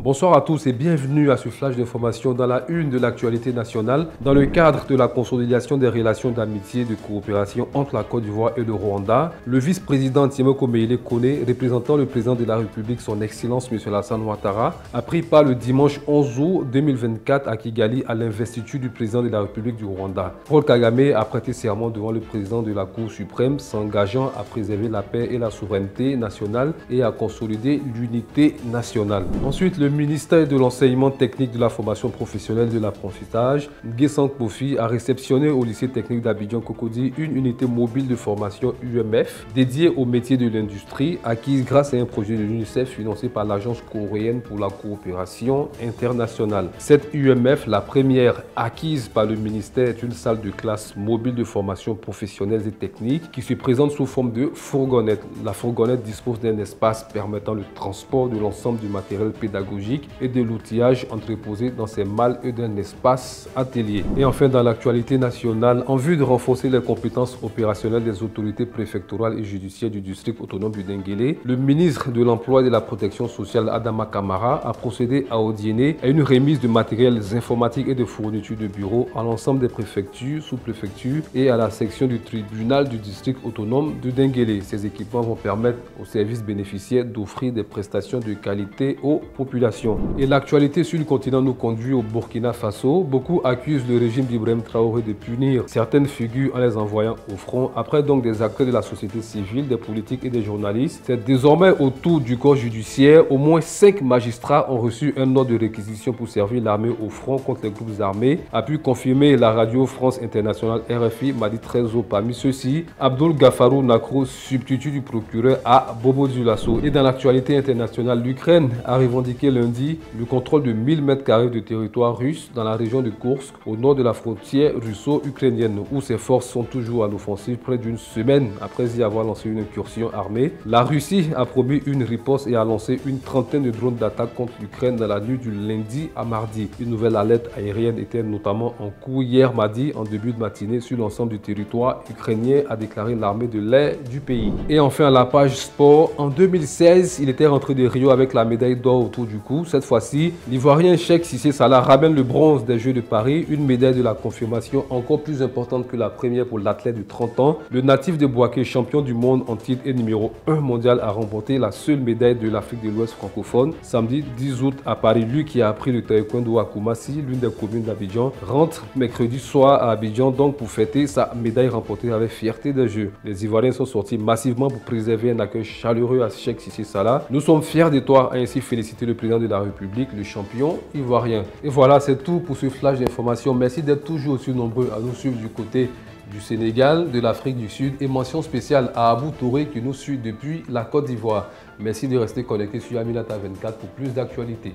Bonsoir à tous et bienvenue à ce flash d'information dans la une de l'actualité nationale. Dans le cadre de la consolidation des relations d'amitié et de coopération entre la Côte d'Ivoire et le Rwanda, le vice-président Tiemo Komeïle Kone, représentant le président de la République, son Excellence M. Alassane Ouattara, a pris part le dimanche 11 août 2024 à Kigali à l'investiture du président de la République du Rwanda. Paul Kagame a prêté serment devant le président de la Cour suprême, s'engageant à préserver la paix et la souveraineté nationale et à consolider l'unité nationale. Ensuite, le ministère de l'enseignement technique, de la formation professionnelle et de l'apprentissage, Nguessan Kofi, a réceptionné au lycée technique d'Abidjan Cocody une unité mobile de formation UMF dédiée aux métiers de l'industrie, acquise grâce à un projet de l'UNICEF financé par l'Agence coréenne pour la coopération internationale. Cette UMF, la première acquise par le ministère, est une salle de classe mobile de formation professionnelle et technique qui se présente sous forme de fourgonnette. La fourgonnette dispose d'un espace permettant le transport de l'ensemble du matériel pédagogique et de l'outillage entreposé dans ces malles et d'un espace atelier. Et enfin, dans l'actualité nationale, en vue de renforcer les compétences opérationnelles des autorités préfectorales et judiciaires du district autonome du Denguélé, le ministre de l'Emploi et de la Protection sociale Adama Kamara a procédé à Odiéné à une remise de matériels informatiques et de fournitures de bureaux à l'ensemble des préfectures, sous-préfectures et à la section du tribunal du district autonome du Denguélé. Ces équipements vont permettre aux services bénéficiaires d'offrir des prestations de qualité aux populations. Et l'actualité sur le continent nous conduit au Burkina Faso. Beaucoup accusent le régime d'Ibrahim Traoré de punir certaines figures en les envoyant au front. Après donc des acteurs de la société civile, des politiques et des journalistes, c'est désormais au tour du corps judiciaire. Au moins 5 magistrats ont reçu un ordre de réquisition pour servir l'armée au front contre les groupes armés, a pu confirmer la radio France Internationale RFI mardi 13 août. Parmi ceux-ci, Abdul Gafarou Nakro, substitut du procureur à Bobo Dioulasso. Et dans l'actualité internationale, l'Ukraine a revendiqué lundi le contrôle de 1000 m² de territoire russe dans la région de Kursk, au nord de la frontière russo-ukrainienne, où ses forces sont toujours à l'offensive près d'une semaine après y avoir lancé une incursion armée. La Russie a promis une riposte et a lancé une trentaine de drones d'attaque contre l'Ukraine dans la nuit du lundi à mardi. Une nouvelle alerte aérienne était notamment en cours hier mardi en début de matinée sur l'ensemble du territoire ukrainien, a déclaré l'armée de l'air du pays. Et enfin, à la page sport, en 2016, il était rentré de Rio avec la médaille d'or autour du cou. Cette fois-ci, l'Ivoirien Cheikh Cissé Salah ramène le bronze des Jeux de Paris, une médaille de la confirmation encore plus importante que la première pour l'athlète de 30 ans. Le natif de Bouaké, champion du monde en titre et numéro 1 mondial, a remporté la seule médaille de l'Afrique de l'Ouest francophone samedi 10 août à Paris. Lui qui a appris le taekwondo à Koumassi, l'une des communes d'Abidjan, rentre mercredi soir à Abidjan donc pour fêter sa médaille remportée avec fierté des Jeux. Les Ivoiriens sont sortis massivement pour préserver un accueil chaleureux à Cheikh Cissé Salah. Nous sommes fiers de toi, a ainsi félicité le président de la République, le champion ivoirien. Et voilà, c'est tout pour ce flash d'information. Merci d'être toujours aussi nombreux à nous suivre du côté du Sénégal, de l'Afrique du Sud, et mention spéciale à Abou Touré qui nous suit depuis la Côte d'Ivoire. Merci de rester connecté sur Aminata 24 pour plus d'actualités.